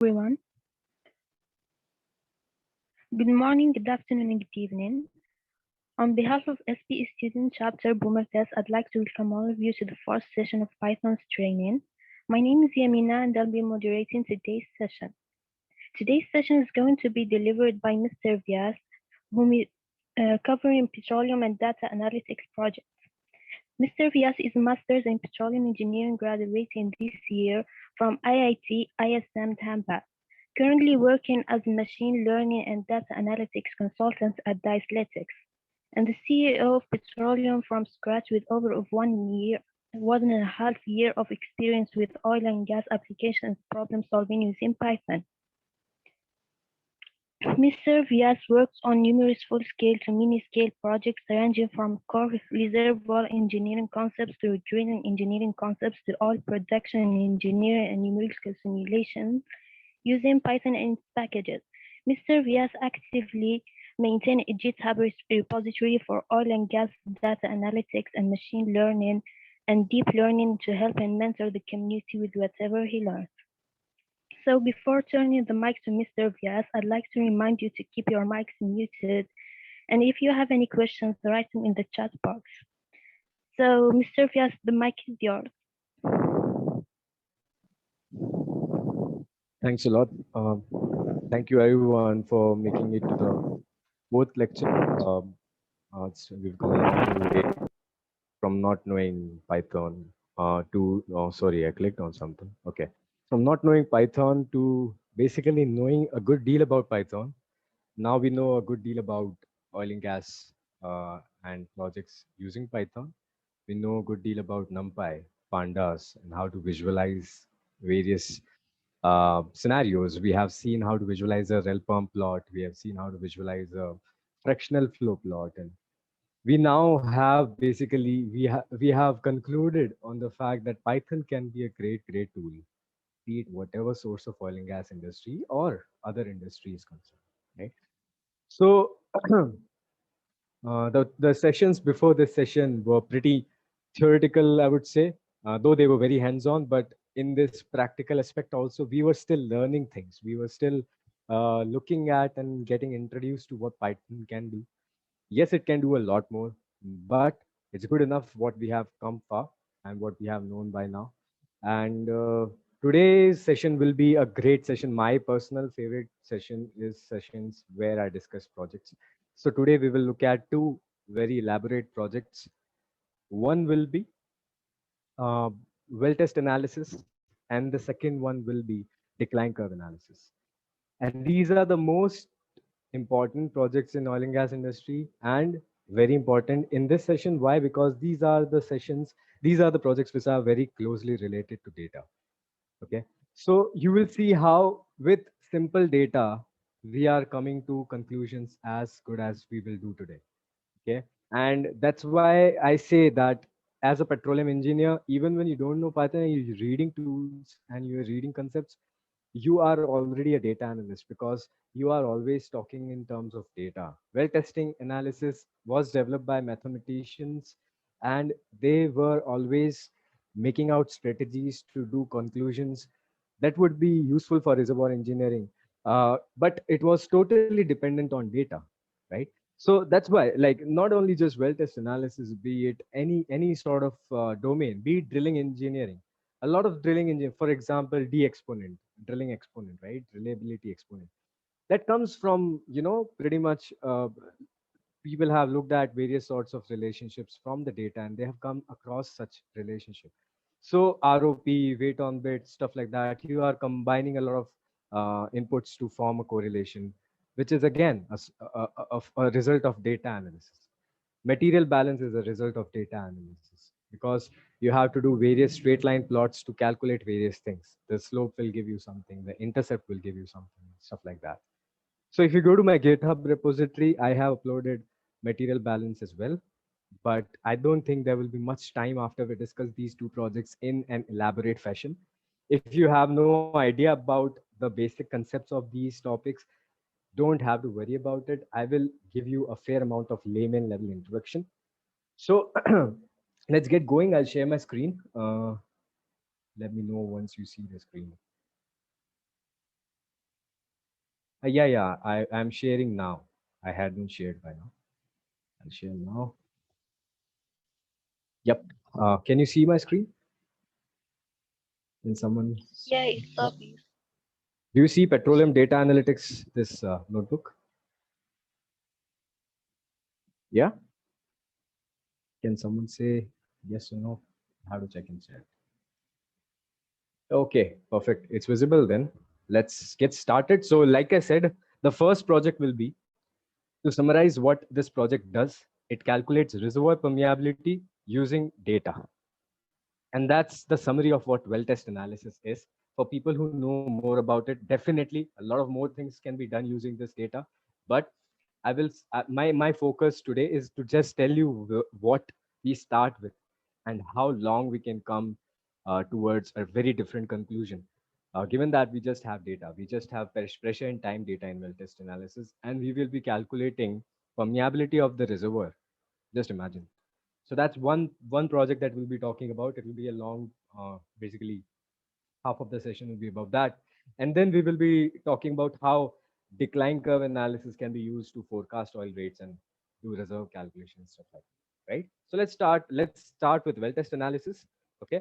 everyone. Good morning, good afternoon, and good evening. On behalf of SPE Student Chapter Boomer Test, I'd like to welcome all of you to the first session of Python's training. My name is Yamina and I'll be moderating today's session. Today's session is going to be delivered by Mr. Vyas, whom is covering petroleum and data analytics project. Mr. Vyas is a master's in petroleum engineering graduating this year from IIT ISM Dhamba. Currently working as a machine learning and data analytics consultant at Dialytics, and the CEO of Petroleum from scratch with over of 1.5 year of experience with oil and gas applications problem solving using Python. Mr. Vyas works on numerous full-scale to mini-scale projects ranging from core reservoir engineering concepts to drilling engineering concepts to oil production engineering and numerical simulation using Python and its packages. Mr. Vyas actively maintains a GitHub repository for oil and gas data analytics and machine learning and deep learning to help and mentor the community with whatever he learns. So before turning the mic to Mr. Vyas, I'd like to remind you to keep your mics muted. And if you have any questions, write them in the chat box. So Mr. Vyas, the mic is yours. Thanks a lot. Thank you everyone for making it to the fourth lecture. We've gone a long way from not knowing Python sorry, I clicked on something. Okay. From not knowing Python to basically knowing a good deal about Python. Now we know a good deal about oil and gas and projects using Python. We know a good deal about NumPy, pandas, and how to visualize various scenarios. We have seen how to visualize a rel pump plot. We have seen how to visualize a fractional flow plot, and we now have basically we have concluded on the fact that Python can be a great tool, be it whatever source of oil and gas industry or other industry is concerned, right? So the sessions before this session were pretty theoretical, I would say, though they were very hands-on. But in this practical aspect also, we were still learning things. We were still looking at and getting introduced to what Python can do. Yes, it can do a lot more, but it's good enough what we have come far and what we have known by now. And today's session will be a great session. My personal favorite session is sessions where I discuss projects. So today we will look at two very elaborate projects. One will be well test analysis, and the second one will be decline curve analysis. And these are the most important projects in oil and gas industry, and very important in this session. Why? Because these are the sessions, these are the projects which are very closely related to data. Okay, so you will see how with simple data we are coming to conclusions as good as we will do today. Okay, and that's why I say that as a petroleum engineer, even when you don't know Python and you're reading tools and you're reading concepts, you are already a data analyst because you are always talking in terms of data. Well testing analysis was developed by mathematicians, and they were always making out strategies to do conclusions that would be useful for reservoir engineering. But it was totally dependent on data, right? So that's why, like, not only just well test analysis, be it any sort of domain, be it drilling engineering, a lot of drilling engine, for example, D exponent, drilling exponent, right? Reliability exponent. That comes from, pretty much people have looked at various sorts of relationships from the data and they have come across such relationship. So ROP, weight on bit, stuff like that, you are combining a lot of inputs to form a correlation, which is again a result of data analysis. Material balance is a result of data analysis because you have to do various straight line plots to calculate various things. The slope will give you something, the intercept will give you something, stuff like that. So if you go to my GitHub repository, I have uploaded material balance as well, but I don't think there will be much time after we discuss these two projects in an elaborate fashion. If you have no idea about the basic concepts of these topics, don't have to worry about it. I will give you a fair amount of layman level introduction. So let's get going. I'll share my screen. Let me know once you see the screen. Yeah, I'm sharing now. I hadn't shared by now. I'll share now. Yep. Can you see my screen? Can someone? Yeah, it's obvious. Do you see Petroleum Data Analytics, this notebook? Yeah. Can someone say yes or no? How to check in chat? Okay, perfect. It's visible then. Let's get started. So, like I said, the first project will be to summarize what this project does. It calculates reservoir permeability using data. And that's the summary of what well test analysis is. For people who know more about it, definitely a lot of more things can be done using this data. But my focus today is to just tell you what we start with and how long we can come towards a very different conclusion. Given that we just have data, we just have pressure and time data in well test analysis, and we will be calculating permeability of the reservoir. Just imagine. So that's one project that we'll be talking about. It will be a long, basically half of the session will be about that, and then we will be talking about how decline curve analysis can be used to forecast oil rates and do reserve calculations, stuff like that, right? So let's start with well test analysis. Okay.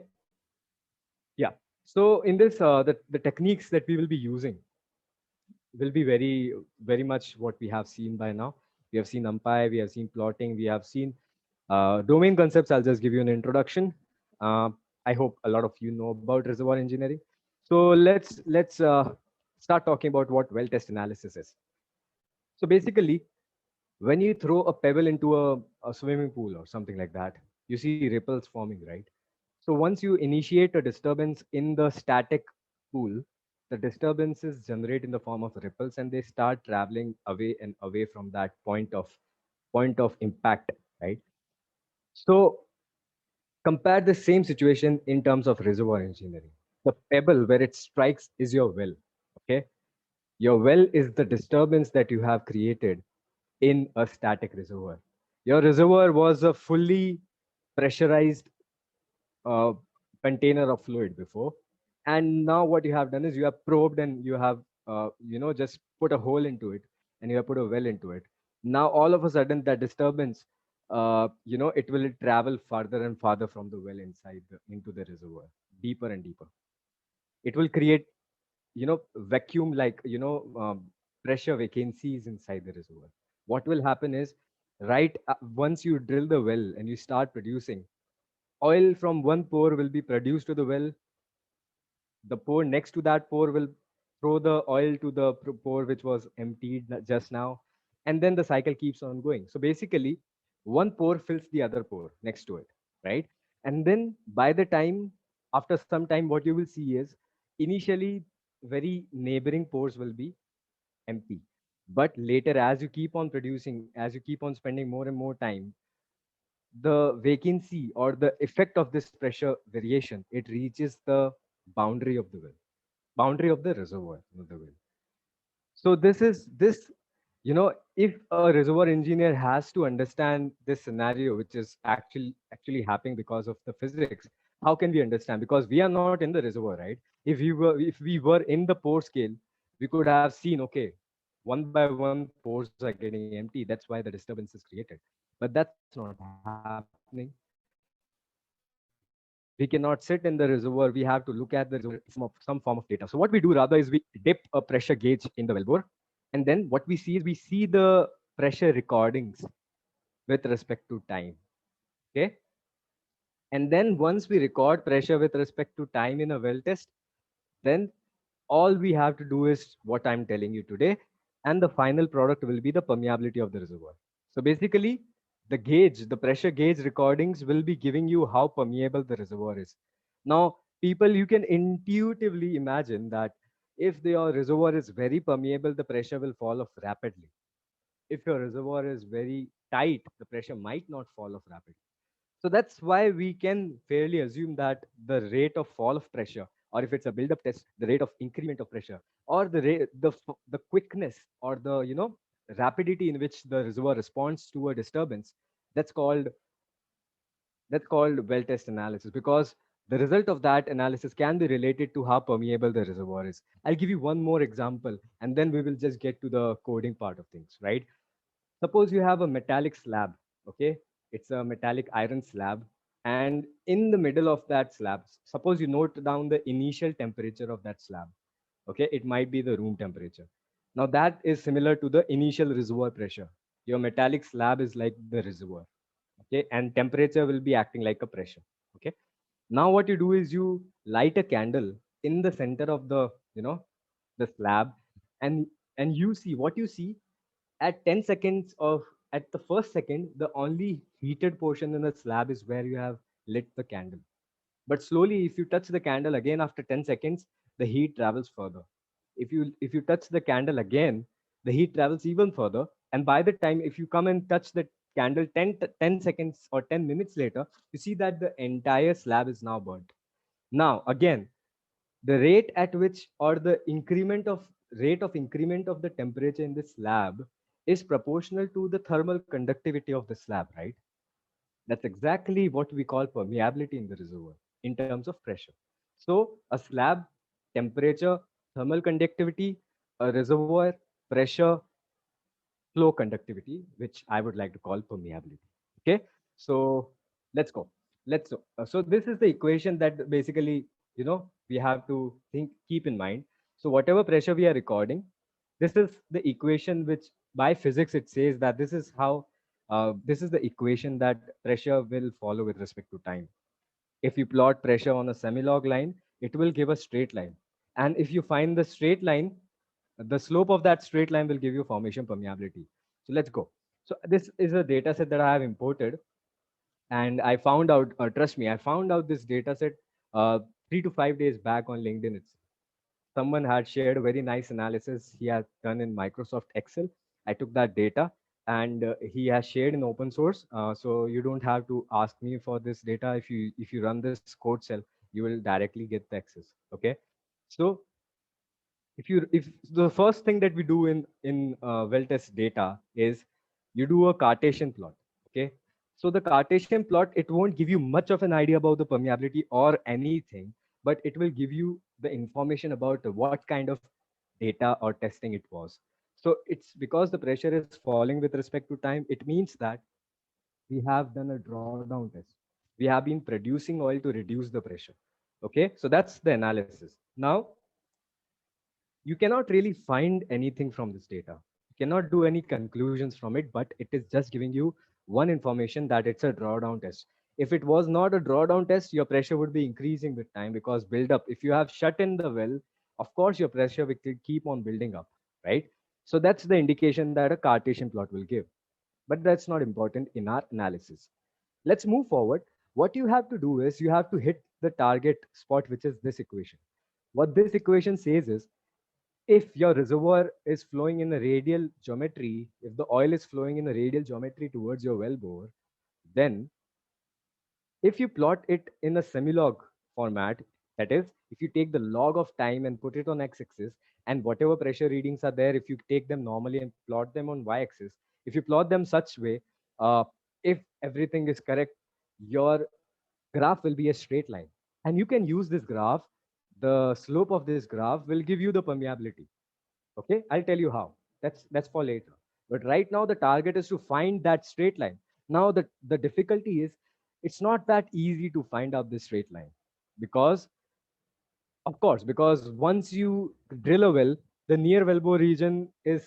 Yeah. So in this, the techniques that we will be using will be very much what we have seen by now. We have seen umpire, we have seen plotting, we have seen domain concepts. I'll just give you an introduction. I hope a lot of you know about reservoir engineering. So let's start talking about what well test analysis is. So basically, when you throw a pebble into a swimming pool or something like that, you see ripples forming, right? So once you initiate a disturbance in the static pool, the disturbances generate in the form of ripples and they start traveling away and away from that point of impact, right? So compare the same situation in terms of reservoir engineering. The pebble where it strikes is your well. Okay. Your well is the disturbance that you have created in a static reservoir. Your reservoir was a fully pressurized uh, container of fluid before, and now what you have done is you have probed and you have just put a hole into it and you have put a well into it. Now all of a sudden that disturbance, it will travel further and farther from the well into the reservoir, deeper and deeper. It will create vacuum like pressure vacancies inside the reservoir. What will happen is, right, once you drill the well and you start producing oil from one pore will be produced to the well. The pore next to that pore will throw the oil to the pore which was emptied just now, and then the cycle keeps on going. So basically, one pore fills the other pore next to it, right? And then by the time, after some time, what you will see is initially very neighboring pores will be empty, but later, as you keep on producing, as you keep on spending more and more time, the vacancy or the effect of this pressure variation, it reaches the boundary of the well, boundary of the reservoir, not the well. So if a reservoir engineer has to understand this scenario, which is actually happening because of the physics, how can we understand? Because we are not in the reservoir, right? If we were in the pore scale, we could have seen, okay, one by one pores are getting empty. That's why the disturbance is created. But that's not happening. We cannot sit in the reservoir. We have to look at the reservoir in some form of data. So what we do rather is we dip a pressure gauge in the wellbore, and then what we see is we see the pressure recordings with respect to time. Okay. And then once we record pressure with respect to time in a well test, then all we have to do is what I'm telling you today, and the final product will be the permeability of the reservoir. So basically, the pressure gauge recordings will be giving you how permeable the reservoir is. Now, people, you can intuitively imagine that if your reservoir is very permeable, the pressure will fall off rapidly. If your reservoir is very tight, the pressure might not fall off rapidly. So that's why we can fairly assume that the rate of fall of pressure, or if it's a build-up test, the rate of increment of pressure, or the quickness or the rapidity in which the reservoir responds to a disturbance, that's called well test analysis. Because The result of that analysis can be related to how permeable the reservoir is. I'll give you one more example, and then we will just get to the coding part of things, right? Suppose you have a metallic slab, okay? It's a metallic iron slab. And in the middle of that slab, suppose you note down the initial temperature of that slab, okay? It might be the room temperature. Now that is similar to the initial reservoir pressure. Your metallic slab is like the reservoir, okay? And temperature will be acting like a pressure, okay? Now what you do is you light a candle in the center of the, the slab, and you see what you see at 10 seconds of at the first second, the only heated portion in the slab is where you have lit the candle. But slowly, if you touch the candle again after 10 seconds, the heat travels further. If you touch the candle again, the heat travels even further. And by the time, if you come and touch the candle 10 seconds or 10 minutes later, you see that the entire slab is now burnt. Now, again, the rate at which, or the increment of rate of increment of the temperature in the slab is proportional to the thermal conductivity of the slab, right? That's exactly what we call permeability in the reservoir in terms of pressure. So a slab, temperature, thermal conductivity, a reservoir, pressure, flow conductivity, which I would like to call permeability. Okay, so let's go. So this is the equation that basically, we have to keep in mind. So whatever pressure we are recording, this is the equation which by physics it says that this is the equation that pressure will follow with respect to time. If you plot pressure on a semi-log line, it will give a straight line. And if you find the straight line, the slope of that straight line will give you formation permeability. So let's go. So this is a data set that I have imported, and I found out, trust me, I found out this data set 3 to 5 days back on LinkedIn. Someone had shared a very nice analysis he had done in Microsoft Excel. I took that data, and he has shared in open source. So you don't have to ask me for this data. If you run this code cell, you will directly get the access. Okay. So if the first thing that we do in well test data is you do a Cartesian plot. Okay. So the Cartesian plot, it won't give you much of an idea about the permeability or anything, but it will give you the information about what kind of data or testing it was. So it's because the pressure is falling with respect to time, it means that we have done a drawdown test. We have been producing oil to reduce the pressure. Okay, so that's the analysis. Now you cannot really find anything from this data. You cannot do any conclusions from it, but it is just giving you one information that it's a drawdown test. If it was not a drawdown test, your pressure would be increasing with time because build up. If you have shut in the well, of course your pressure will keep on building up, right? So that's the indication that a Cartesian plot will give. But that's not important in our analysis. Let's move forward. What you have to do is you have to hit the target spot, which is this equation. What this equation says is if your reservoir is flowing in a radial geometry, if the oil is flowing in a radial geometry towards your well bore, then if you plot it in a semi-log format, that is, if you take the log of time and put it on x-axis, and whatever pressure readings are there, if you take them normally and plot them on y-axis, if you plot them such way, uh, if everything is correct, your graph will be a straight line. And you can use this graph. The slope of this graph will give you the permeability. Okay, I'll tell you how. That's for later. But right now the target is to find that straight line. Now the difficulty is it's not that easy to find out this straight line because of course because once you drill a well, the near wellbore region is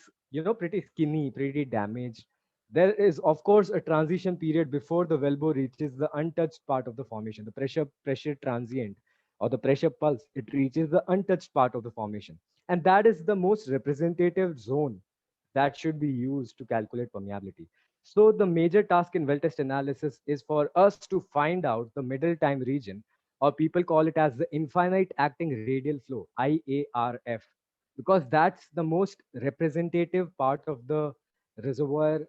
pretty skinny, pretty damaged. There is of course a transition period before the wellbore reaches the untouched part of the formation, the pressure transient or the pressure pulse. It reaches the untouched part of the formation, and that is the most representative zone that should be used to calculate permeability. So the major task in well test analysis is for us to find out the middle time region, or people call it as the infinite acting radial flow, IARF, because that's the most representative part of the reservoir,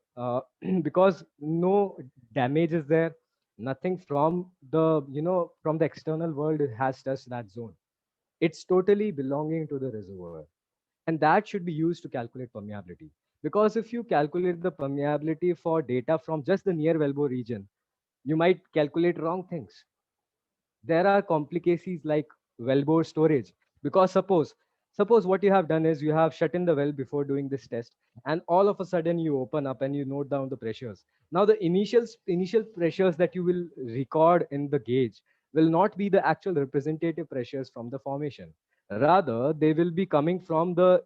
because no damage is there, nothing from the from the external world has touched that zone. It's totally belonging to the reservoir, and that should be used to calculate permeability. Because if you calculate the permeability for data from just the near wellbore region, you might calculate wrong things. There are complications like wellbore storage, because suppose what you have done is you have shut in the well before doing this test, and all of a sudden you open up and you note down the pressures. Now the initial pressures that you will record in the gauge will not be the actual representative pressures from the formation. Rather, they will be coming from the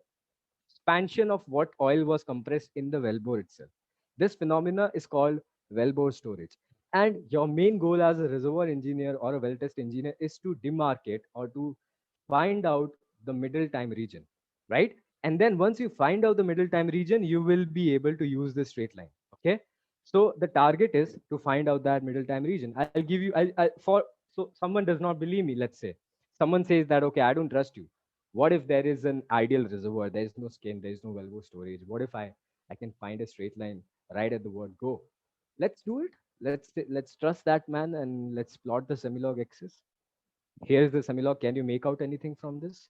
expansion of what oil was compressed in the wellbore itself. This phenomena is called wellbore storage. And your main goal as a reservoir engineer or a well test engineer is to demarcate or to find out the middle time region, right? And then once you find out the middle time region, you will be able to use the straight line. Okay. So the target is to find out that middle time region. I'll give you, so someone does not believe me, let's say. Someone says that, okay, I don't trust you. What if there is an ideal reservoir? There is no skin, there is no wellbore storage. What if I can find a straight line right at the word go? Let's do it. Let's trust that man and let's plot the semilog axis. Here's the semilog. Can you make out anything from this?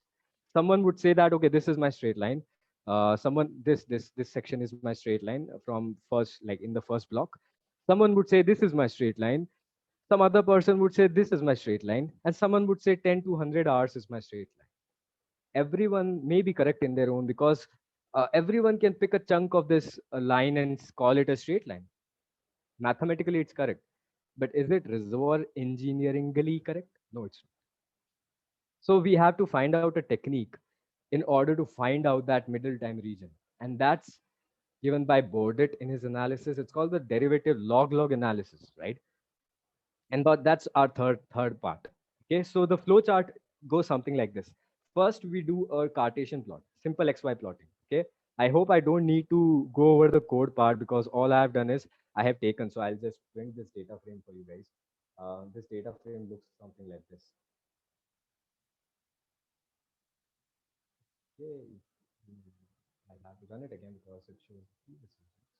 Someone would say that, okay, this is my straight line. Someone this section is my straight line from first, like in the first block. Someone would say this is my straight line. Some other person would say this is my straight line, and someone would say 10 to 100 hours is my straight line. Everyone may be correct in their own, because everyone can pick a chunk of this line and call it a straight line. Mathematically, it's correct. But is it reservoir engineeringly correct? No, it's not. So we have to find out a technique in order to find out that middle time region. And that's given by Bordet in his analysis. It's called the derivative log-log analysis, right? And that's our third part. Okay, so the flow chart goes something like this. First, we do a Cartesian plot, simple XY plotting. Okay, I hope I don't need to go over the code part, because all I have done is I have taken. So I'll just print this data frame for you guys. This data frame looks something like this. Okay, I have to run it again because it shows previous results.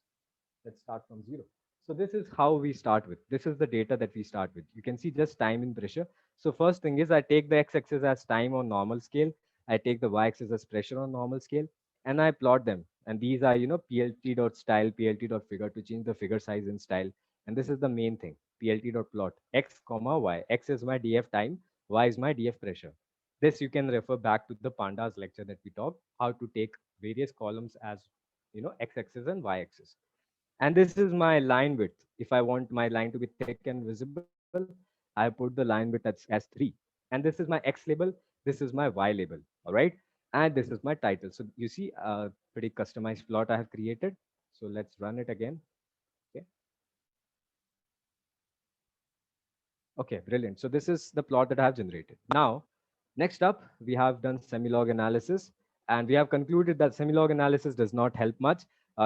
Let's start from zero. So this is how we start with. This is the data that we start with. You can see just time in pressure. So first thing is I take the x-axis as time on normal scale. I take the y-axis as pressure on normal scale, and I plot them. And these are, plt.style, plt.figure to change the figure size and style. And this is the main thing, plt.plot x comma y. X is my df time, y is my df pressure. This you can refer back to the pandas lecture that we talked, how to take various columns as, x-axis and y-axis. And this is my line width. If I want my line to be thick and visible, I put the line width as 3. And this is my X label. This is my Y label. All right. And this is my title. So you see a pretty customized plot I have created. So let's run it again. Okay. Okay, brilliant. So this is the plot that I have generated. Now, next up, we have done semilog analysis, and we have concluded that semilog analysis does not help much.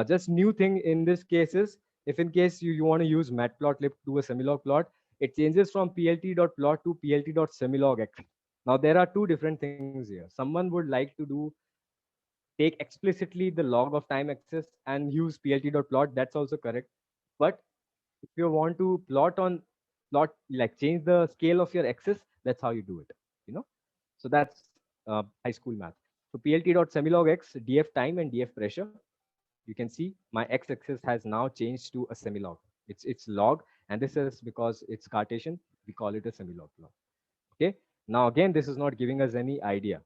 Just new thing in this case is, if in case you want to use matplotlib to do a semilog plot, it changes from plt.plot to plt.semilog. Now, there are two different things here. Someone would like to take explicitly the log of time axis and use plt.plot. That's also correct. But if you want to plot, like change the scale of your axis, that's how you do it, so that's high school math. So plt.semilog x, df time and df pressure. You can see my x-axis has now changed to a semilog. It's log, and this is because it's Cartesian. We call it a semilog plot. Okay. Now again, this is not giving us any idea,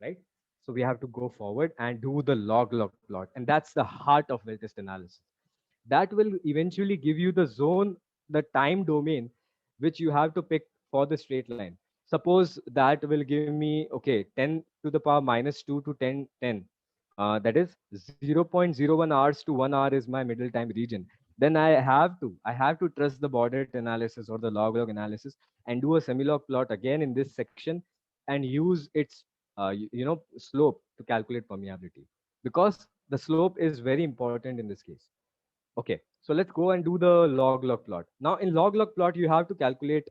right? So we have to go forward and do the log-log plot, and that's the heart of well-test analysis. That will eventually give you the zone, the time domain, which you have to pick for the straight line. Suppose that will give me, okay, 10 to the power minus 2 to 10. That is 0.01 hours to 1 hour is my middle time region. Then I have to trust the Bordet analysis or the log-log analysis and do a semilog plot again in this section and use its slope to calculate permeability, because the slope is very important in this case. Okay, so let's go and do the log-log plot. Now in log-log plot, you have to calculate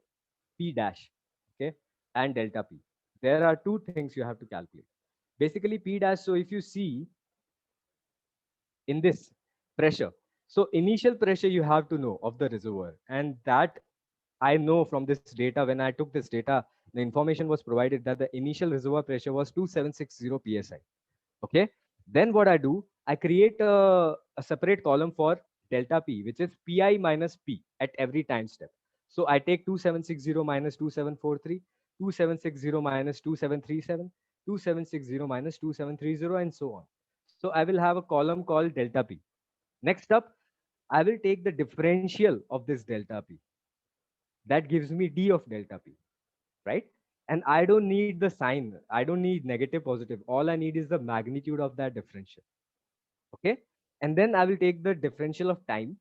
P dash, okay, and delta P. There are two things you have to calculate. Basically P dash, so if you see in this pressure, so initial pressure you have to know of the reservoir, and that I know from this data. When I took this data, the information was provided that the initial reservoir pressure was 2760 psi. Okay, then what I do, I create a separate column for delta P, which is Pi minus P at every time step. So I take 2760 minus 2743, 2760 minus 2737, 2760 minus 2730, and so on. So I will have a column called delta P. Next up, I will take the differential of this delta P. That gives me d of delta P, right? And I don't need the sign. I don't need negative, positive. All I need is the magnitude of that differential. Okay. And then I will take the differential of time.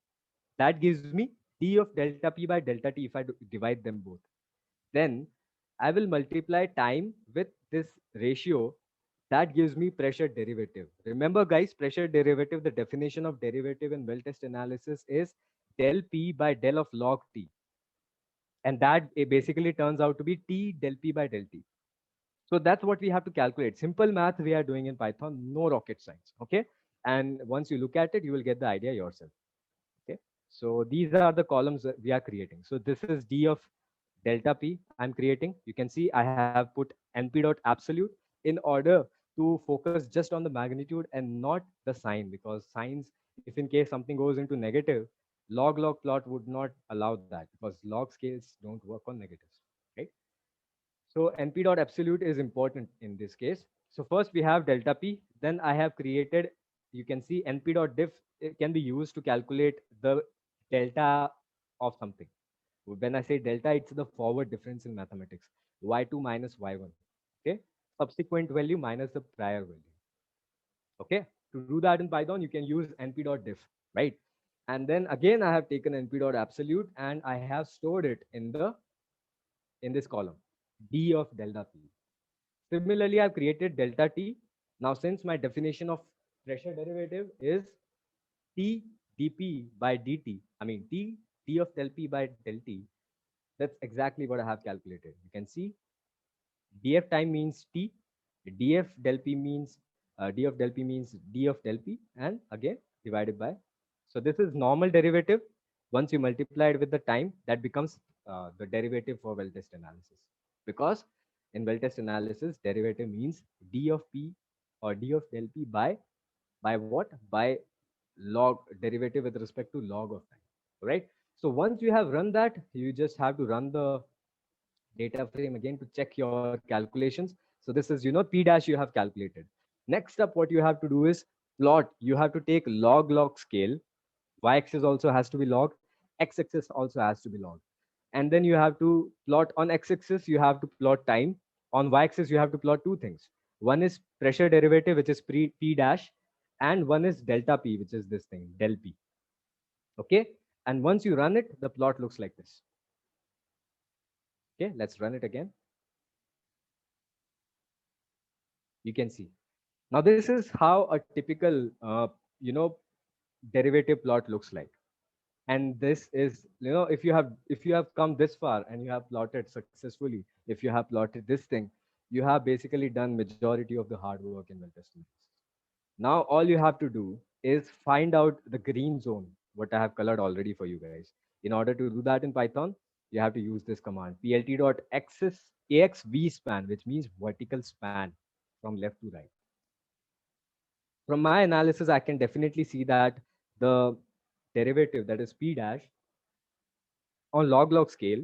That gives me d of delta P by delta T if I divide them both. Then I will multiply time with this ratio. That gives me pressure derivative. Remember, guys, pressure derivative, the definition of derivative in well test analysis is del P by del of log T. And that it basically turns out to be T del P by del T. So that's what we have to calculate. Simple math we are doing in Python, no rocket science. Okay. And once you look at it, you will get the idea yourself. Okay. So these are the columns that we are creating. So this is D of delta P I'm creating. You can see I have put NP dot absolute in order to focus just on the magnitude and not the sign, because signs, if in case something goes into negative, log plot would not allow that because log scales don't work on negatives, right? So NP dot absolute is important in this case. So first we have delta P, then I have created, you can see NP dot diff can be used to calculate the delta of something. When I say delta, it's the forward difference in mathematics. Y2 minus Y1. Okay. Subsequent value minus the prior value. Okay. To do that in Python, you can use np.diff, right? And then again, I have taken np.absolute and I have stored it in this column, d of delta P. Similarly, I've created delta T. Now, since my definition of pressure derivative is T dP by dt, I mean T of del P by del T, that's exactly what I have calculated. You can see df time means t, df del p means d of del p means d of del p, and again divided by. So this is normal derivative. Once you multiply it with the time, that becomes the derivative for well test analysis. Because in well test analysis, derivative means d of p or d of del p by what? By log derivative with respect to log of time, right? So once you have run that, you just have to run the data frame again to check your calculations. So this is, P dash you have calculated. Next up, what you have to do is plot. You have to take log scale. Y-axis also has to be log. X-axis also has to be log. And then you have to plot on x-axis, you have to plot time. On y-axis, you have to plot two things. One is pressure derivative, which is P dash, and one is delta P, which is this thing, del P. Okay. And once you run it, the plot looks like this. Okay, let's run it again. You can see. Now this is how a typical, derivative plot looks like. And this is, if you have come this far and you have plotted successfully, if you have plotted this thing, you have basically done majority of the hard work in well testing. Now all you have to do is find out the green zone, what I have colored already for you guys. In order to do that in Python, you have to use this command, plt.axis axv span, which means vertical span from left to right. From my analysis, I can definitely see that the derivative, that is p dash, on log scale,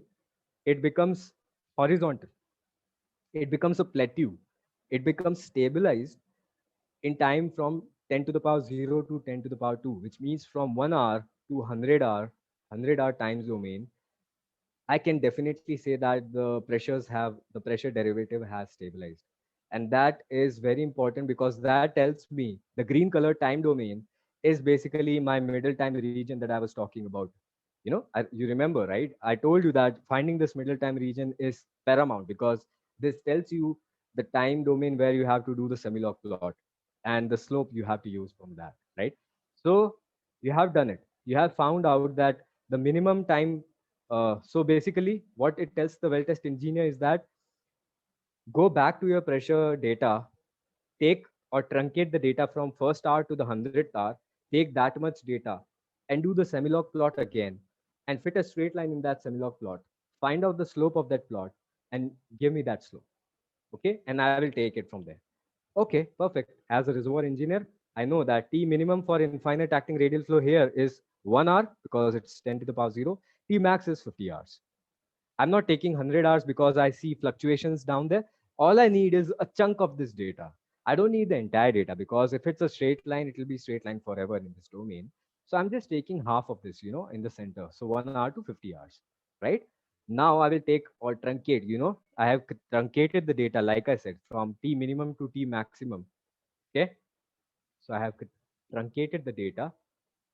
it becomes horizontal. It becomes a plateau. It becomes stabilized in time from 10 to the power 0 to 10 to the power 2, which means from 1 hour to 100 hour times domain. I can definitely say that the pressure derivative has stabilized. And that is very important because that tells me the green color time domain is basically my middle time region that I was talking about. You remember, right? I told you that finding this middle time region is paramount because this tells you the time domain where you have to do the semilog plot and the slope you have to use from that, right? So you have done it. You have found out that the minimum time. So basically, what it tells the well test engineer is that go back to your pressure data, take or truncate the data from first hour to the 100th hour, take that much data and do the semilog plot again and fit a straight line in that semilog plot. Find out the slope of that plot and give me that slope. Okay. And I will take it from there. Okay, perfect. As a reservoir engineer, I know that T minimum for infinite acting radial flow here is 1 hour because it's 10 to the power 0. T max is 50 hours. I'm not taking 100 hours because I see fluctuations down there. All I need is a chunk of this data. I don't need the entire data, because if it's a straight line, it will be straight line forever in this domain. So I'm just taking half of this, in the center. So 1 hour to 50 hours, right? Now I will take or truncate, I have truncated the data, like I said, from T minimum to T maximum. Okay. So I have truncated the data,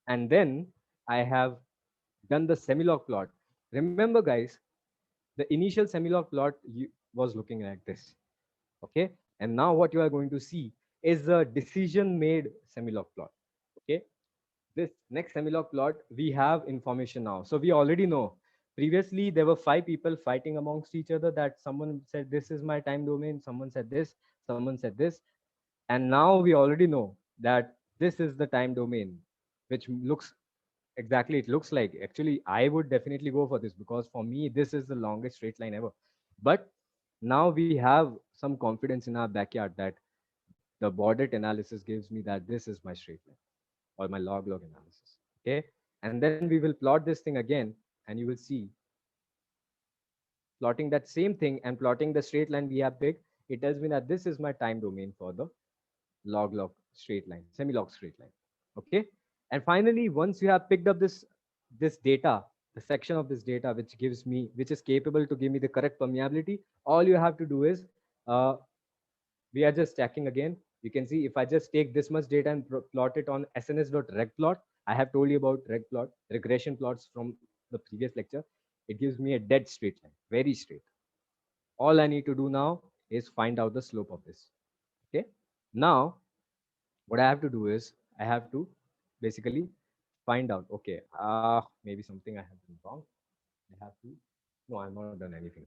and then I have done the semilog plot. Remember, guys, the initial semilog plot was looking like this. Okay. And now what you are going to see is a decision made semilog plot. Okay. This next semilog plot, we have information now. So we already know. Previously, there were 5 people fighting amongst each other, that someone said, this is my time domain. Someone said this, someone said this. And now we already know that this is the time domain, which looks exactly, it looks like. Actually, I would definitely go for this, because for me, this is the longest straight line ever. But now we have some confidence in our backyard that the Bordet analysis gives me that this is my straight line, or my log analysis. Okay. And then we will plot this thing again, and you will see, plotting that same thing and plotting the straight line we have picked, it tells me that this is my time domain for the log straight line, semi-log straight line. Okay. And finally, once you have picked up this data, the section of this data which is capable to give me the correct permeability, all you have to do is, uh, we are just checking again. You can see, if I just take this much data and plot it on sns.regplot, I have told you about regression plots from the previous lecture. It gives me a dead straight line, very straight. All I need to do now is find out the slope of this. Okay. Now, what I have to do is, I have to basically find out, okay, maybe something I have done wrong. I have to, no, I've not done anything.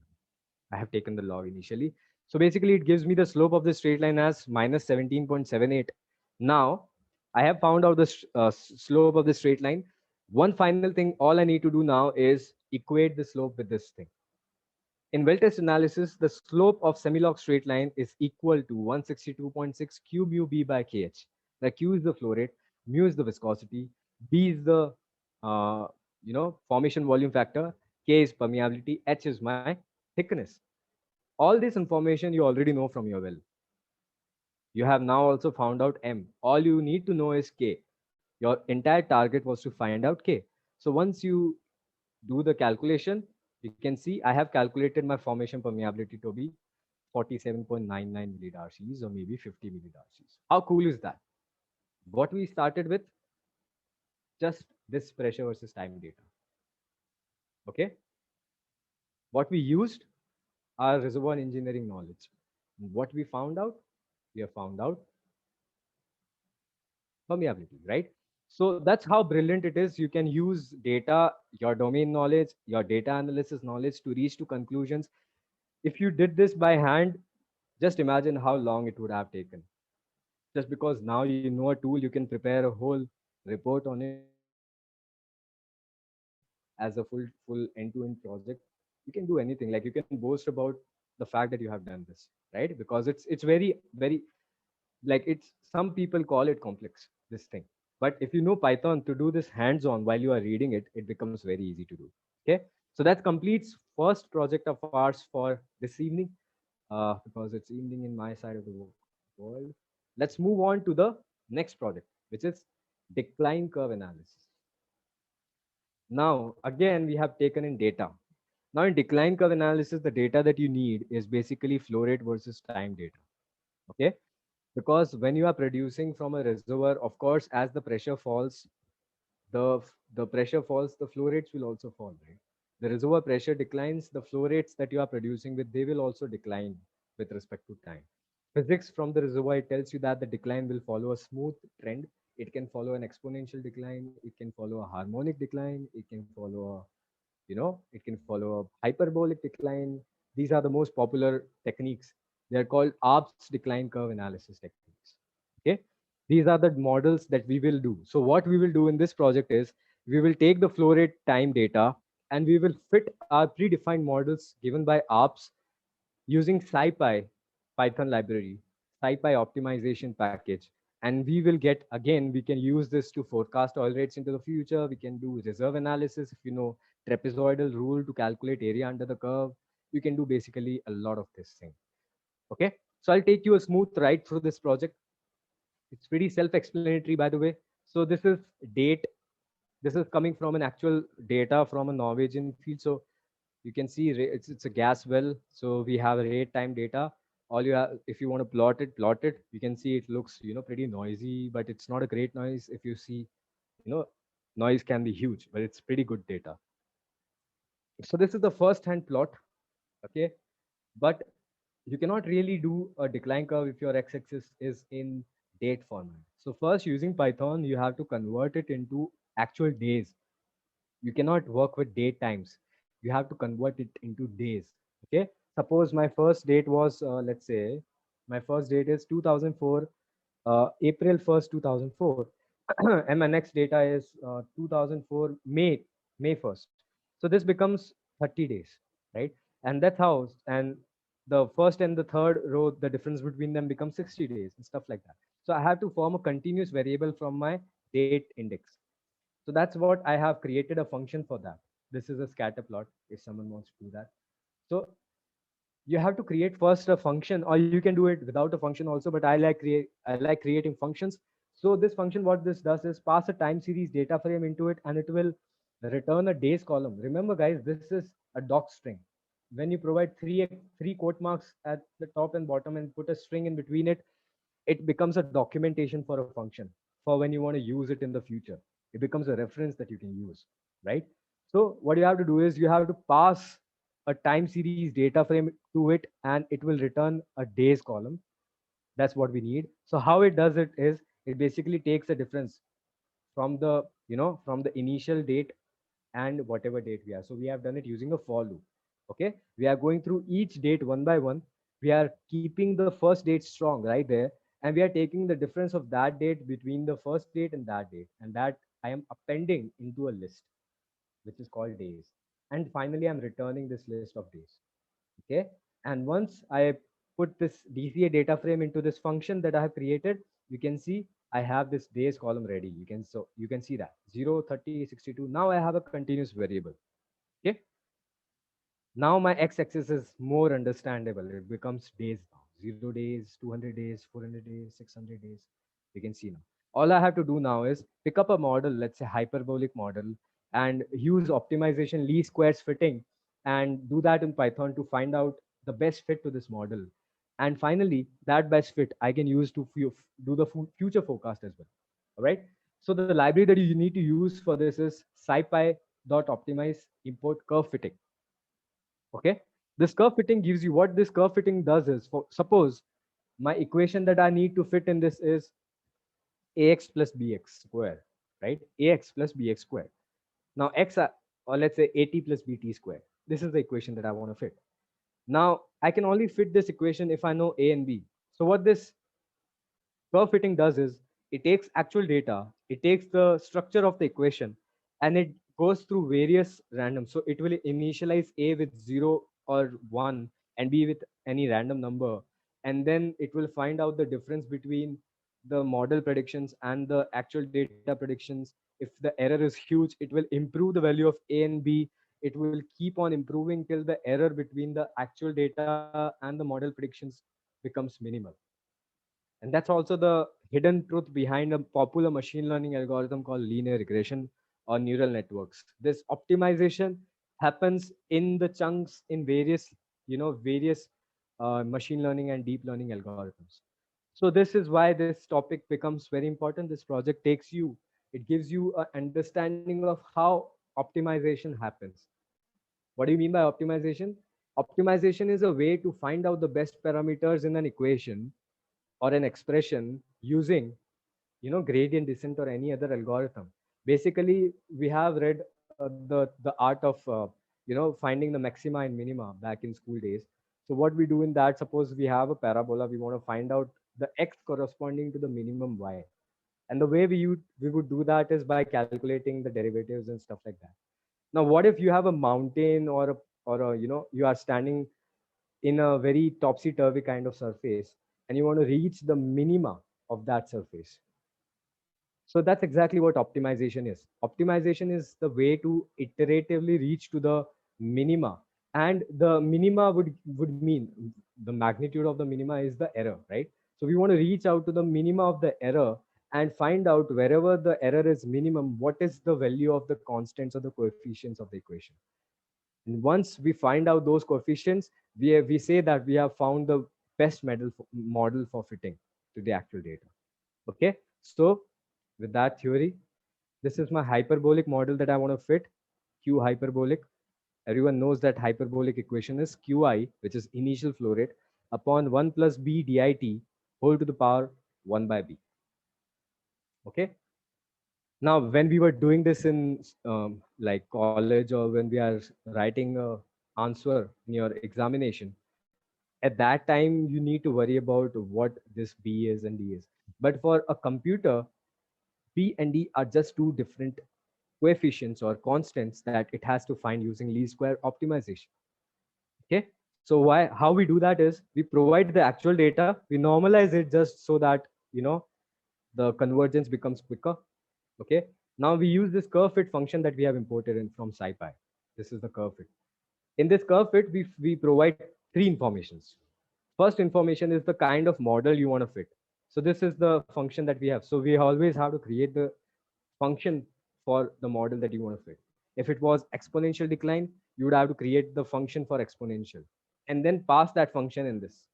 I have taken the log initially. So basically, it gives me the slope of the straight line as minus 17.78. Now, I have found out the slope of the straight line. One final thing, all I need to do now is equate the slope with this thing. In well-test analysis, the slope of semilog straight line is equal to 162.6 q mu b by kh. The q is the flow rate, mu is the viscosity, b is the formation volume factor, k is permeability, h is my thickness. All this information you already know from your well. You have now also found out m. All you need to know is k. Your entire target was to find out k. So once you do the calculation, you can see I have calculated my formation permeability to be 47.99 millidarcies, or maybe 50 millidarcies. How cool is that? What we started with, just this pressure versus time data. Okay. What we used, our reservoir engineering knowledge. What we found out, we have found out permeability, right? So that's how brilliant it is. You can use data, your domain knowledge, your data analysis knowledge to reach to conclusions. If you did this by hand, just imagine how long it would have taken. Just because now you know a tool, you can prepare a whole report on it as a full end-to-end project. You can do anything. Like, you can boast about the fact that you have done this, right? Because it's very, like, it's, some people call it complex, this thing. But if you know Python, to do this hands-on while you are reading it, it becomes very easy to do. Okay. So that completes first project of ours for this evening, because it's evening in my side of the world. Let's move on to the next project, which is decline curve analysis. Now, again, we have taken in data. Now, in decline curve analysis, the data that you need is basically flow rate versus time data. Okay. Because when you are producing from a reservoir, of course, as the pressure falls, the the pressure falls, the flow rates will also fall, right? The reservoir pressure declines, the flow rates that you are producing with, they will also decline with respect to time. Physics from the reservoir, it tells you that the decline will follow a smooth trend. It can follow an exponential decline, it can follow a harmonic decline, it can follow a, it can follow a hyperbolic decline. These are the most popular techniques. They're called ARPS decline curve analysis techniques. Okay. These are the models that we will do. So what we will do in this project is, we will take the flow rate time data, and we will fit our predefined models given by ARPS using SciPy Python library, SciPy optimization package. And we will get, again, we can use this to forecast oil rates into the future. We can do reserve analysis. If you know trapezoidal rule to calculate area under the curve. You can do basically a lot of this thing. Okay, so I'll take you a smooth ride through this project. It's pretty self-explanatory, by the way. So this is date. This is coming from an actual data from a Norwegian field. So you can see it's a gas well. So we have a rate time data. All you have, if you want to plot it. You can see it looks, pretty noisy, but it's not a great noise. If you see, you know, noise can be huge, but it's pretty good data. So this is the first hand plot. Okay, but you cannot really do a decline curve if your x-axis is in date format. So first, using Python, you have to convert it into actual days. You cannot work with date times. You have to convert it into days. Okay, suppose my first date was, let's say my first date is 2004, April 1st, 2004. And my next data is 2004 May 1st. So this becomes 30 days, right? And that's how, and the first and the third row, the difference between them becomes 60 days and stuff like that. So I have to form a continuous variable from my date index. So that's what I have created a function for that. This is a scatter plot if someone wants to do that. So you have to create first a function, or you can do it without a function also, but I like creating functions. So this function, what this does is pass a time series data frame into it, and it will return a days column. Remember guys, this is a doc string. When you provide three quote marks at the top and bottom and put a string in between it, it becomes a documentation for a function for when you want to use it in the future. It becomes a reference that you can use, right? So what you have to do is you have to pass a time series data frame to it, and it will return a days column. That's what we need. So how it does it is, it basically takes a difference from the initial date and whatever date we are. So we have done it using a for loop. Okay, we are going through each date one by one. We are keeping the first date strong right there, and we are taking the difference of that date between the first date and that date, and that I am appending into a list which is called days. And finally, I'm returning this list of days. Okay, and once I put this DCA data frame into this function that I have created, you can see I have this days column ready. You can see that 0, 30, 62. Now I have a continuous variable. Okay, now my x-axis is more understandable. It becomes days now. 0 days, 200 days, 400 days, 600 days. You can see now. All I have to do now is pick up a model, let's say hyperbolic model, and use optimization least squares fitting, and do that in Python to find out the best fit to this model. And finally, that best fit I can use to do the future forecast as well. All right. So the library that you need to use for this is scipy.optimize import curve fitting. Okay, this curve fitting gives you, what this curve fitting does is, for suppose my equation that I need to fit in this is ax plus bx square, right? Ax plus bx square. Now or let's say at plus bt square. This is the equation that I want to fit. Now I can only fit this equation if I know a and b. So what this curve fitting does is, it takes actual data, it takes the structure of the equation, and it goes through various random. So it will initialize a with 0 or 1 and b with any random number. And then it will find out the difference between the model predictions and the actual data predictions. If the error is huge, it will improve the value of a and b. It will keep on improving till the error between the actual data and the model predictions becomes minimal. And that's also the hidden truth behind a popular machine learning algorithm called linear regression or neural networks. This optimization happens in the chunks in various machine learning and deep learning algorithms. So this is why this topic becomes very important. This project it gives you an understanding of how optimization happens. What do you mean by optimization? Optimization is a way to find out the best parameters in an equation or an expression using gradient descent or any other algorithm. Basically, we have read the art of finding the maxima and minima back in school days. So what we do in that, suppose we have a parabola, we want to find out the x corresponding to the minimum y, and the way we would do that is by calculating the derivatives and stuff like that. Now what if you have a mountain, or you are standing in a very topsy-turvy kind of surface, and you want to reach the minima of that surface? So that's exactly what optimization is. Optimization is the way to iteratively reach to the minima. And the minima would mean the magnitude of the minima is the error, right? So we want to reach out to the minima of the error and find out wherever the error is minimum, what is the value of the constants or the coefficients of the equation. And once we find out those coefficients, we say that we have found the best model for fitting to the actual data. Okay, so with that theory, this is my hyperbolic model that I want to fit, Q hyperbolic. Everyone knows that hyperbolic equation is Qi, which is initial flow rate, upon 1 plus B dit whole to the power 1 by B. Okay. Now, when we were doing this in like college, or when we are writing a answer in your examination, at that time you need to worry about what this B is and D is. But for a computer, B and D are just two different coefficients or constants that it has to find using least square optimization. Okay. So how we do that is we provide the actual data, we normalize it just so that, you know, the convergence becomes quicker. Okay. Now we use this curve fit function that we have imported in from SciPy. This is the curve fit. In this curve fit, we provide three informations. First information is the kind of model you want to fit. So this is the function that we have. So we always have to create the function for the model that you want to fit. If it was exponential decline, you would have to create the function for exponential and then pass that function in this.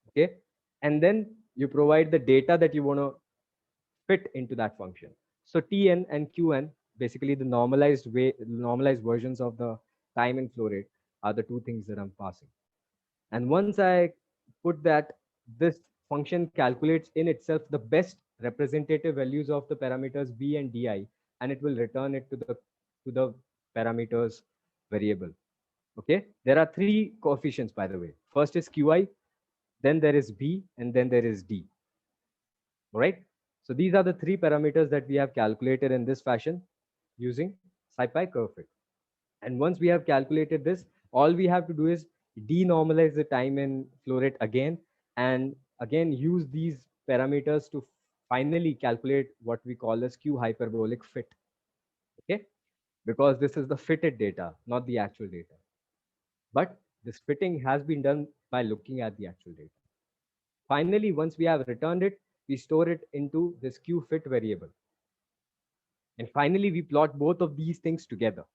Okay. And then you provide the data that you want to fit into that function. So Tn and Qn, basically the normalized versions of the time and flow rate, are the two things that I'm passing. And once I put that, this function calculates in itself the best representative values of the parameters b and di, and it will return it to the parameters variable. Okay, there are three coefficients, by the way. First is qi, then there is b, and then there is d. All right. So these are the three parameters that we have calculated in this fashion using SciPy curve fit. And once we have calculated this, all we have to do is denormalize the time and flow rate again, and again use these parameters to finally calculate what we call as Q hyperbolic fit. Okay, because this is the fitted data, not the actual data. But this fitting has been done by looking at the actual data. Finally, once we have returned it, we store it into this Q fit variable. And finally, we plot both of these things together.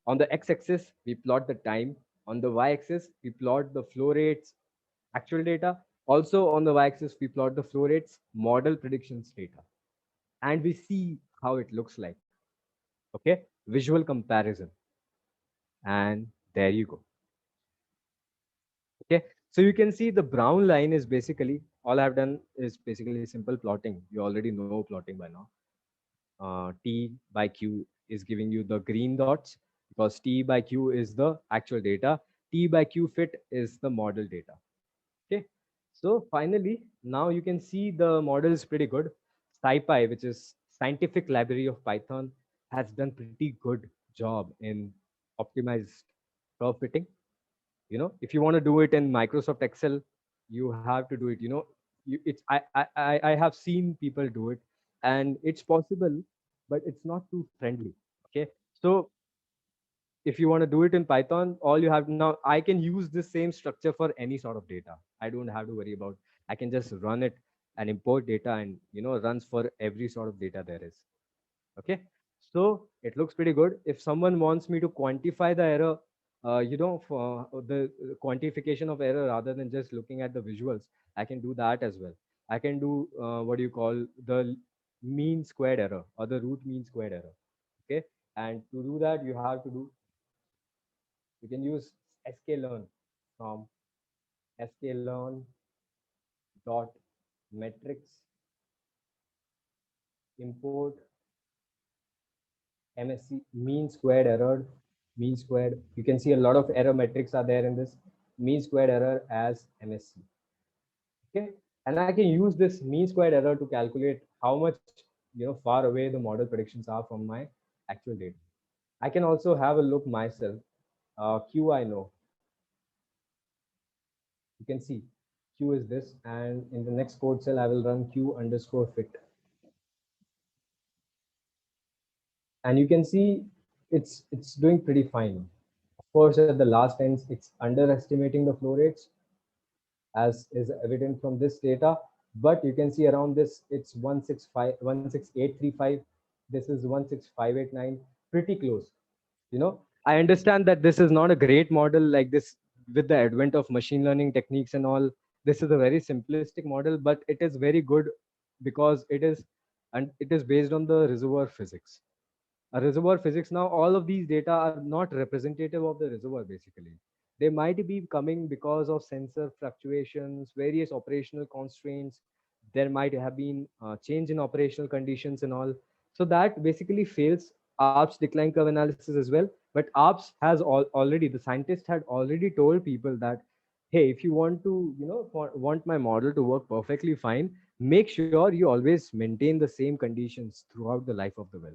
On the x-axis, we plot the time. On the y-axis, we plot the flow rates, actual data. Also on the y-axis, we plot the flow rates, model predictions data. And we see how it looks like. Okay, visual comparison. And there you go. Okay, so you can see the brown line is basically, all I've done is basically simple plotting. You already know plotting by now. T by Q is giving you the green dots because T by Q is the actual data. T by Q fit is the model data. Okay. So finally, now you can see the model is pretty good. SciPy, which is Scientific Library of Python, has done pretty good job in optimized curve fitting. You know, if you want to do it in Microsoft Excel, you have to do it. You know, it's I have seen people do it, and it's possible, but it's not too friendly. Okay, so if you want to do it in Python, all you have now, I can use the same structure for any sort of data. I don't have to worry about. I can just run it and import data, and runs for every sort of data there is. Okay, so it looks pretty good. If someone wants me to quantify the error, for the quantification of error rather than just looking at the visuals, I can do that as well. I can do what do you call the mean squared error or the root mean squared error. Okay, and to do that, you can use sklearn from sklearn dot metrics import MSC mean squared error, mean squared. You can see a lot of error metrics are there in this mean squared error as MSC. Okay, and I can use this mean squared error to calculate how much far away the model predictions are from my actual data. I can also have a look myself. Q I know. You can see Q is this, and in the next code cell I will run Q underscore fit. and you can see it's doing pretty fine. Of course, at the last ends, it's underestimating the flow rates, as is evident from this data. But you can see around this, it's 16835. This is 16589, pretty close. I understand that this is not a great model like this with the advent of machine learning techniques and all. This is a very simplistic model, but it is very good because it is based on the reservoir physics. A reservoir physics, now all of these data are not representative of the reservoir. Basically, they might be coming because of sensor fluctuations, various operational constraints. There might have been change in operational conditions and all. So that basically fails ARP's decline curve analysis as well. But ARPS has already, the scientist had already told people that, hey, if you want to, want my model to work perfectly fine, make sure you always maintain the same conditions throughout the life of the well.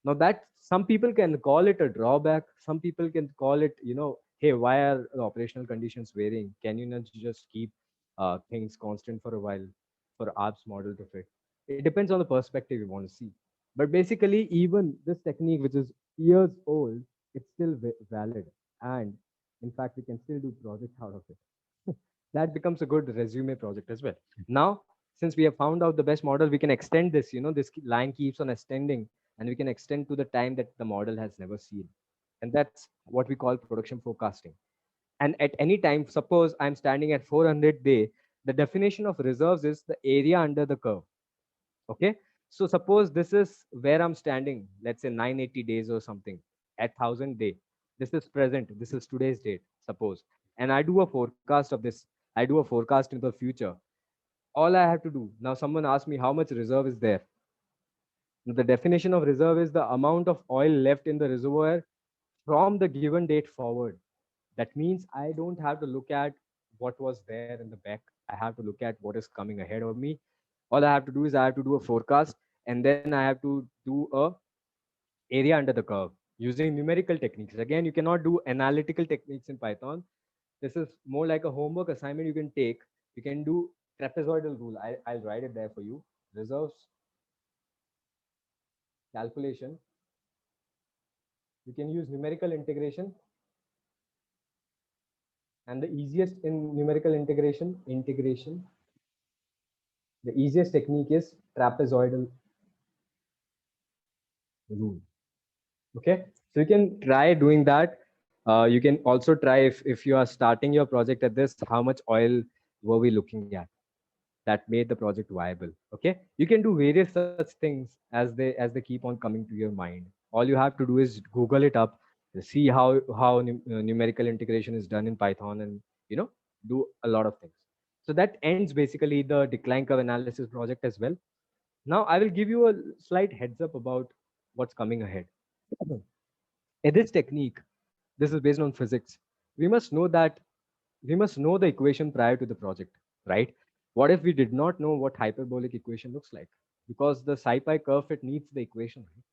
Now that some people can call it a drawback, some people can call it, hey, why are the operational conditions varying? Can you not just keep things constant for a while for ARPS model to fit? It depends on the perspective you want to see. But basically, even this technique, which is years old, it's still valid. And in fact, we can still do projects out of it. That becomes a good resume project as well. Now, since we have found out the best model, we can extend this, this line keeps on extending, and we can extend to the time that the model has never seen. And that's what we call production forecasting. And at any time, suppose I'm standing at 400 day, the definition of reserves is the area under the curve. Okay. So suppose this is where I'm standing, let's say 980 days or something at 1000 day. This is present. This is today's date, suppose. And I do a forecast of this. I do a forecast into the future. All I have to do now, someone asked me how much reserve is there. The definition of reserve is the amount of oil left in the reservoir from the given date forward. That means I don't have to look at what was there in the back. I have to look at what is coming ahead of me. All I have to do is I have to do a forecast, and then I have to do a area under the curve using numerical techniques. Again, you cannot do analytical techniques in Python. This is more like a homework assignment you can take. You can do trapezoidal rule. I'll write it there for you. Reserves calculation. You can use numerical integration, and the easiest in numerical integration, the easiest technique is trapezoidal rule. Okay, so you can try doing that. You can also try, if you are starting your project at this, how much oil were we looking at that made the project viable. Okay, you can do various such things as they keep on coming to your mind. All you have to do is Google it up, see how numerical integration is done in Python, and do a lot of things. So that ends basically the decline curve analysis project as well. Now I will give you a slight heads up about what's coming ahead. In this technique, this is based on physics. We must know that we must know the equation prior to the project, right? What if we did not know what hyperbolic equation looks like? Because the SciPy curve fit needs the equation, right?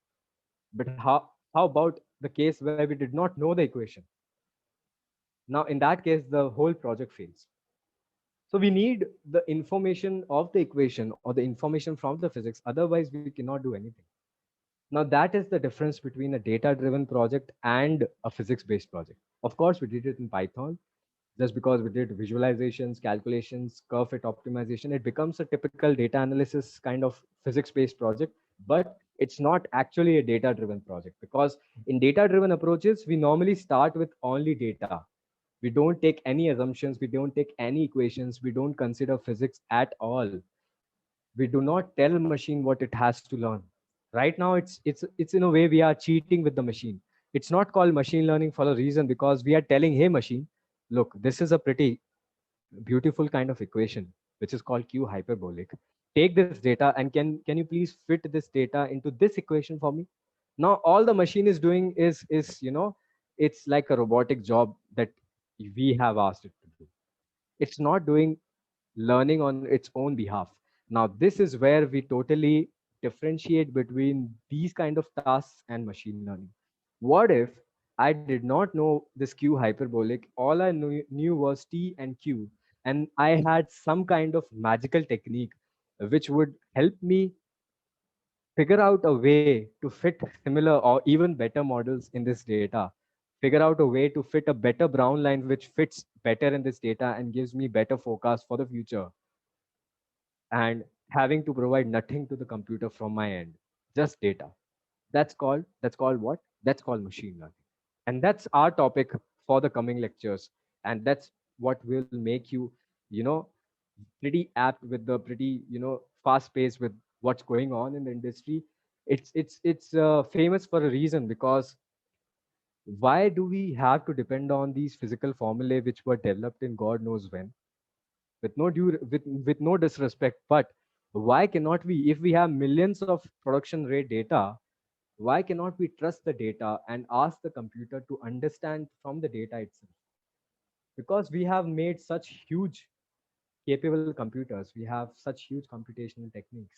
But how about the case where we did not know the equation? Now, in that case, the whole project fails. So we need the information of the equation or the information from the physics. Otherwise, we cannot do anything. Now, that is the difference between a data-driven project and a physics-based project. Of course, we did it in Python. Just because we did visualizations, calculations, curve fit optimization, it becomes a typical data analysis kind of physics-based project, but it's not actually a data-driven project, because in data-driven approaches, we normally start with only data. We don't take any assumptions, we don't take any equations, we don't consider physics at all. We do not tell machine what it has to learn. Right now, it's in a way we are cheating with the machine. It's not called machine learning for a reason, because we are telling, hey machine, look, this is a pretty beautiful kind of equation which is called q hyperbolic. Take this data and can you please fit this data into this equation for me? Now all the machine is doing is it's like a robotic job that we have asked it to do. It's not doing learning on its own behalf. Now this is where we totally differentiate between these kind of tasks and machine learning. What if I did not know this q hyperbolic? All I knew was t and q, and I had some kind of magical technique which would help me figure out a way to fit similar or even better models in this data, figure out a way to fit a better brown line which fits better in this data and gives me better forecast for the future, and having to provide nothing to the computer from my end, just data. That's called what? That's called machine learning. And that's our topic for the coming lectures. And that's what will make you, you know, pretty apt with the pretty, fast pace with what's going on in the industry. It's famous for a reason, because why do we have to depend on these physical formulae which were developed in God knows when, with no disrespect, but why cannot we, if we have millions of production rate data, why cannot we trust the data and ask the computer to understand from the data itself? Because we have made such huge capable computers, we have such huge computational techniques,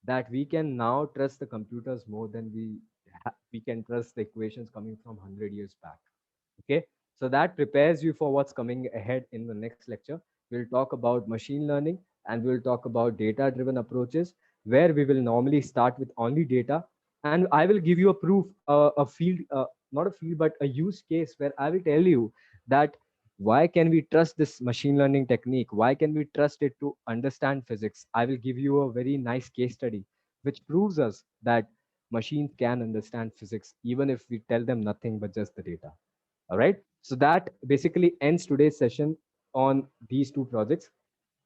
that we can now trust the computers more than we can trust the equations coming from 100 years back. Okay, so that prepares you for what's coming ahead in the next lecture. We'll talk about machine learning, and we'll talk about data driven approaches, where we will normally start with only data, and I will give you a proof, a field, not a field but a use case, where I will tell you that why can we trust this machine learning technique, why can we trust it to understand physics. I will give you a very nice case study which proves us that machines can understand physics even if we tell them nothing but just the data. All right. So that basically ends today's session on these two projects.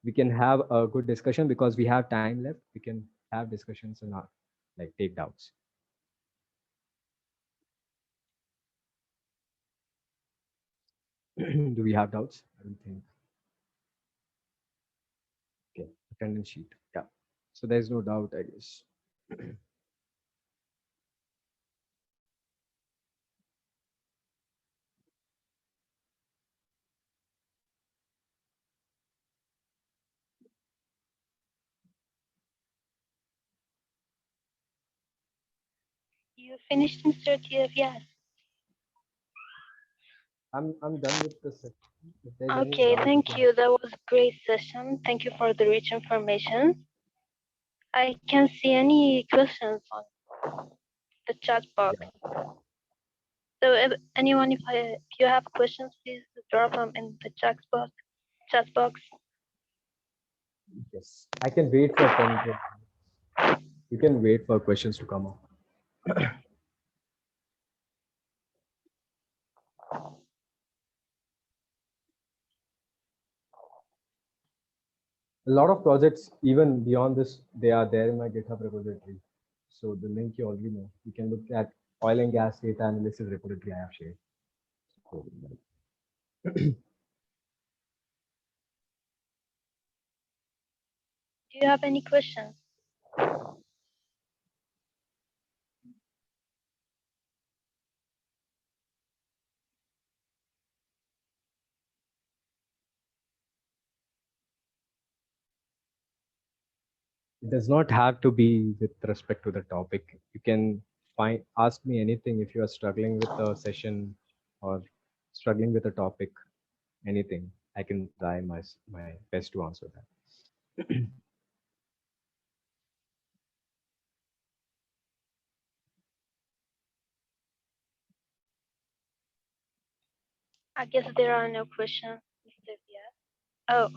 We can have a good discussion because we have time left. We can have discussions and not like take doubts. Do we have doubts? I don't think. Okay. Attendance sheet. Yeah. So there's no doubt, I guess. You finished, Mr. TF? Yes. I'm done with the session. If there's any Okay, doubt, we thank can. you. That was a great session. Thank you for the rich information. I can see any questions on the chat box. Yeah. So if anyone, if you have questions, please drop them in the chat box. Chat box. Yes. I can wait for 10. You can wait for questions to come up. A lot of projects, even beyond this, they are there in my GitHub repository. So the link you already know. You can look at oil and gas data analysis repository I have shared. So, Do you have any questions? it does not have to be with respect to the topic. You can ask me anything if you are struggling with a session or struggling with a topic, anything. I can try my best to answer that. I guess there are no questions, Mr. TF. Oh,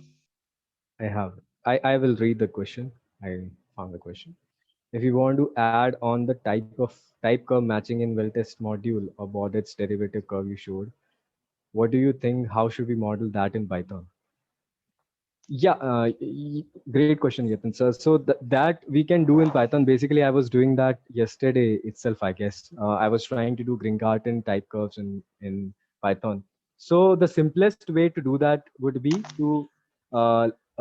I have. I will read the question. I found the question. If you want to add on the type curve matching in well-test module about its derivative curve you showed, what do you think? How should we model that in Python? Yeah, great question, Yatin sir. So that we can do in Python. Basically, I was doing that yesterday itself, I guess. I was trying to do Gringarten type curves in Python. So the simplest way to do that would be to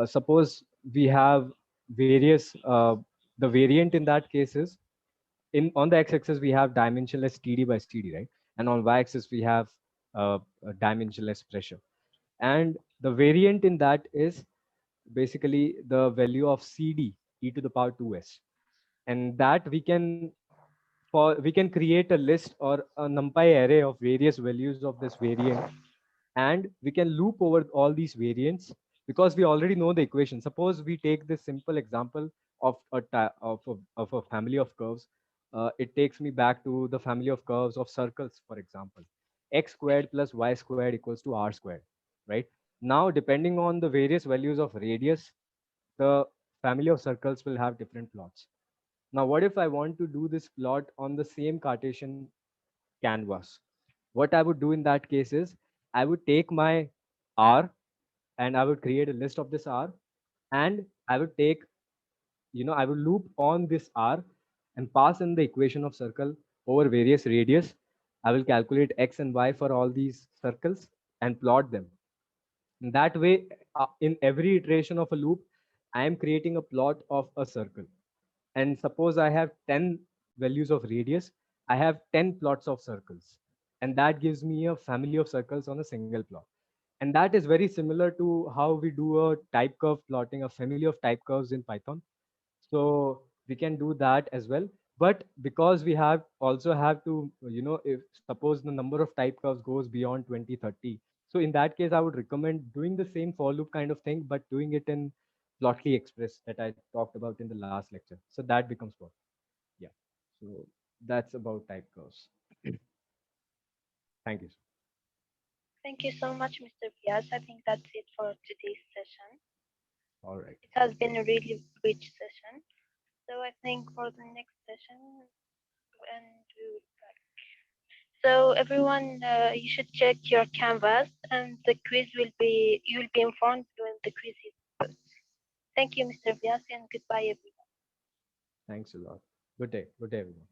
suppose we have various the variant in that case is in on the x-axis we have dimensionless TD by CD, right? And on y-axis we have a dimensionless pressure. And the variant in that is basically the value of CD e to the power 2s, and that we can create a list or a numpy array of various values of this variant, and we can loop over all these variants because we already know the equation. Suppose we take this simple example of a family of curves, it takes me back to the family of curves of circles, for example. X squared plus y squared equals to r squared, right? Now, depending on the various values of radius, the family of circles will have different plots. Now, what if I want to do this plot on the same Cartesian canvas? What I would do in that case is I would take my R and I would create a list of this R, and I would take, I will loop on this R and pass in the equation of circle over various radius. I will calculate X and Y for all these circles and plot them. In that way, in every iteration of a loop, I am creating a plot of a circle. And suppose I have 10 values of radius, I have 10 plots of circles. And that gives me a family of circles on a single plot. And that is very similar to how we do a type curve plotting, a family of type curves in Python. So we can do that as well. But because we have also have to, if suppose the number of type curves goes beyond 20, 30, so in that case, I would recommend doing the same for loop kind of thing, but doing it in Plotly Express that I talked about in the last lecture. So that becomes what? Yeah. So that's about type curves. Thank you. Thank you so much, Mr. Vyas. I think that's it for today's session. All right. It has been a really rich session. So I think for the next session, and we will back. So everyone, you should check your canvas, and the quiz will be you will be informed when the quiz is posted. Thank you, Mr. Vyas, and goodbye, everyone. Thanks a lot. Good day. Good day, everyone.